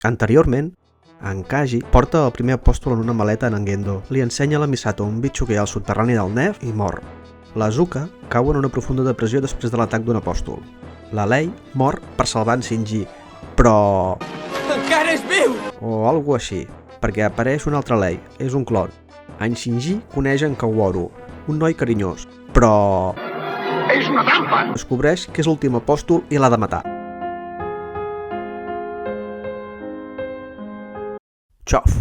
Anteriorment, en Kaji porta el primer apòstol en una maleta en Gendo. Li ensenya a la Misato un bitxo que hi ha al soterrani del Nerf i mor. La Zuka cau en una profunda depressió després de l'atac d'un apòstol. La Lei mor per salvar en Shinji, però... Encara és viu! O algo així, perquè apareix un altre Lei, és un clon. En Shinji coneix en Kaworu, un noi carinyós, però... És una trampa! Descobreix que és l'últim apòstol i l'ha de matar. Xof!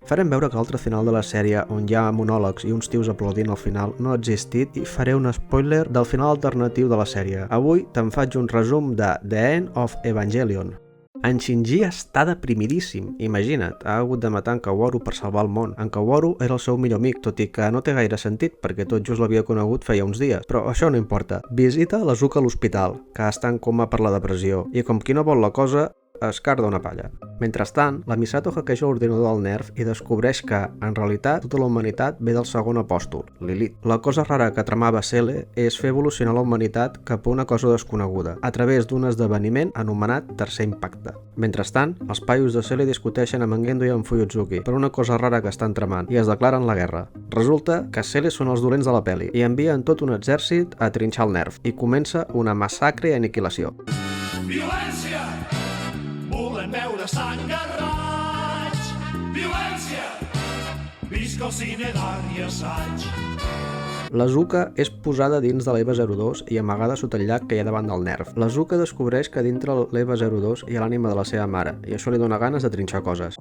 Farem veure que l'altre final de la sèrie, on hi ha monòlegs i uns tios aplaudint al final, no ha existit i faré un spoiler del final alternatiu de la sèrie. Avui te'n faig un resum de The End of Evangelion. En Shinji està deprimidíssim. Imagina't, ha hagut de matar en Kaworu per salvar el món. En Kaworu era el seu millor amic, tot i que no té gaire sentit, perquè tot just l'havia conegut feia uns dies. Però això no importa. Visita la Zuka a l'hospital, que està en coma per la depressió, i com qui no vol la cosa, es carda una palla. Mentrestant, la Misato hackeja l'ordinador del Nerf i descobreix que, en realitat, tota la humanitat ve del segon apòstol, Lilith. La cosa rara que tramava Cele és fer evolucionar la humanitat cap a una cosa desconeguda, a través d'un esdeveniment anomenat Tercer Impacte. Mentrestant, els paios de Cele discuteixen amb en Gendo i en Fuyutsuki per una cosa rara que estan tramant i es declaren la guerra. Resulta que Cele són els dolents de la peli i envien tot un exèrcit a trinxar el Nerf i comença una massacre i aniquilació. Violència! Volem veure sang a raig! Violència! Visca el cine d'art i assaig! La Zuka és posada dins de l'EVA-02 i amagada sota el llac que hi ha davant del Nerf. La Zuka descobreix que dintre l'EVA-02 hi ha l'ànima de la seva mare i això li dona ganes de trinxar coses.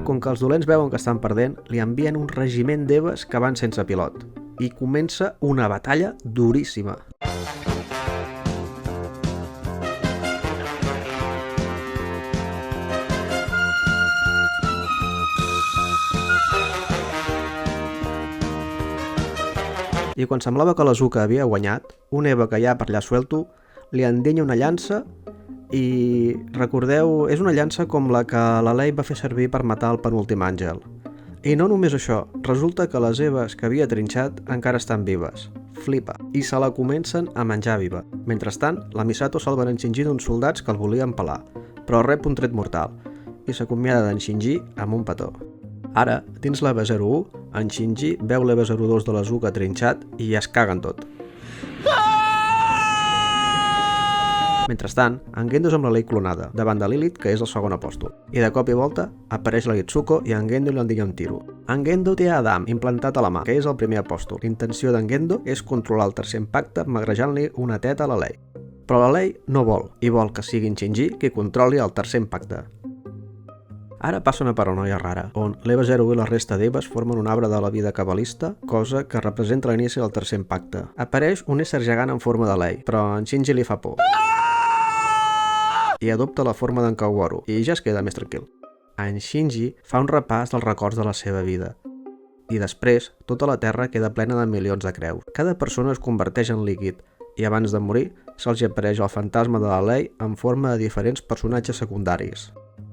Com que els dolents veuen que estan perdent, li envien un regiment d'Eves que van sense pilot. I comença una batalla duríssima. I quan semblava que la Zuka havia guanyat, un Eva que hi ha per allà suelto li endenya una llança i recordeu, és una llança com la que la Lei va fer servir per matar el penúltim àngel. I no només això, resulta que les Eves que havia trinxat encara estan vives. Flipa. I se la comencen a menjar viva. Mentrestant, la Misato salva en Shinji d'uns soldats que el volien pelar, però rep un tret mortal i s'acomiada d'en Shinji amb un petó. Ara, dins l'EVA-01, en Shinji veu l'EVA-02 de la Zuka trinxat i es caga en tot. Mentrestant, en Gendo és amb la Lei clonada, davant de Lilith, que és el segon apòstol. I de cop i volta, apareix la Itsuko i en Gendo li endenya un tiro. En Gendo té Adam implantat a la mà, que és el primer apòstol. L'intenció d'en Gendo és controlar el tercer impacte magrejant-li una teta a la Lei. Però la Lei no vol, i vol que sigui en Shinji qui controli el tercer impacte. Ara passa una paranoia rara, on l'EVA-0 i la resta d'Eves formen un arbre de la vida cabalista, cosa que representa l'inici del tercer impacte. Apareix un ésser gegant en forma de Lei, però en Shinji li fa por. I adopta la forma d'en Kaworu, i ja es queda més tranquil. En Shinji fa un repàs dels records de la seva vida. I després, tota la Terra queda plena de milions de creus. Cada persona es converteix en líquid, i abans de morir, se'ls apareix el fantasma de la Lei en forma de diferents personatges secundaris.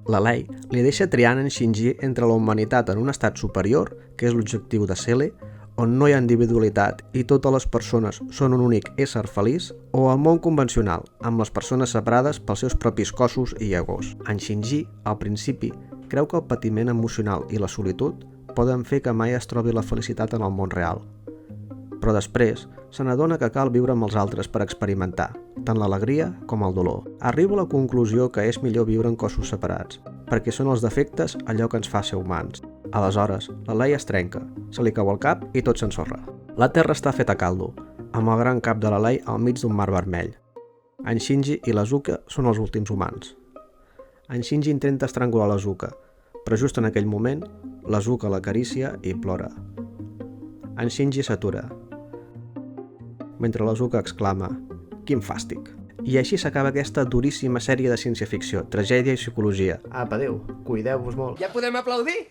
La Lei li deixa triant en Shinji entre la humanitat en un estat superior, que és l'objectiu de Cele, on no hi ha individualitat i totes les persones són un únic ésser feliç, o el món convencional, amb les persones separades pels seus propis cossos i egos. En Shinji, al principi, creu que el patiment emocional i la solitud poden fer que mai es trobi la felicitat en el món real. Però després, se n'adona que cal viure amb els altres per experimentar, tant l'alegria com el dolor. Arriba a la conclusió que és millor viure en cossos separats, perquè són els defectes allò que ens fa ser humans. Aleshores, la Lei es trenca, se li cau el cap i tot s'ensorra. La Terra està feta a caldo, amb el gran cap de la Lei al mig d'un mar vermell. En Shinji i la Zuka són els últims humans. En Shinji intenta estrangular la Zuka, però just en aquell moment, la Zuka l'acaricia i plora. En Shinji s'atura, mentre la Zuka exclama «Quin fàstic!». I així s'acaba aquesta duríssima sèrie de ciència-ficció, tragèdia i psicologia. Apa, adéu, cuideu-vos molt. Ja podem aplaudir?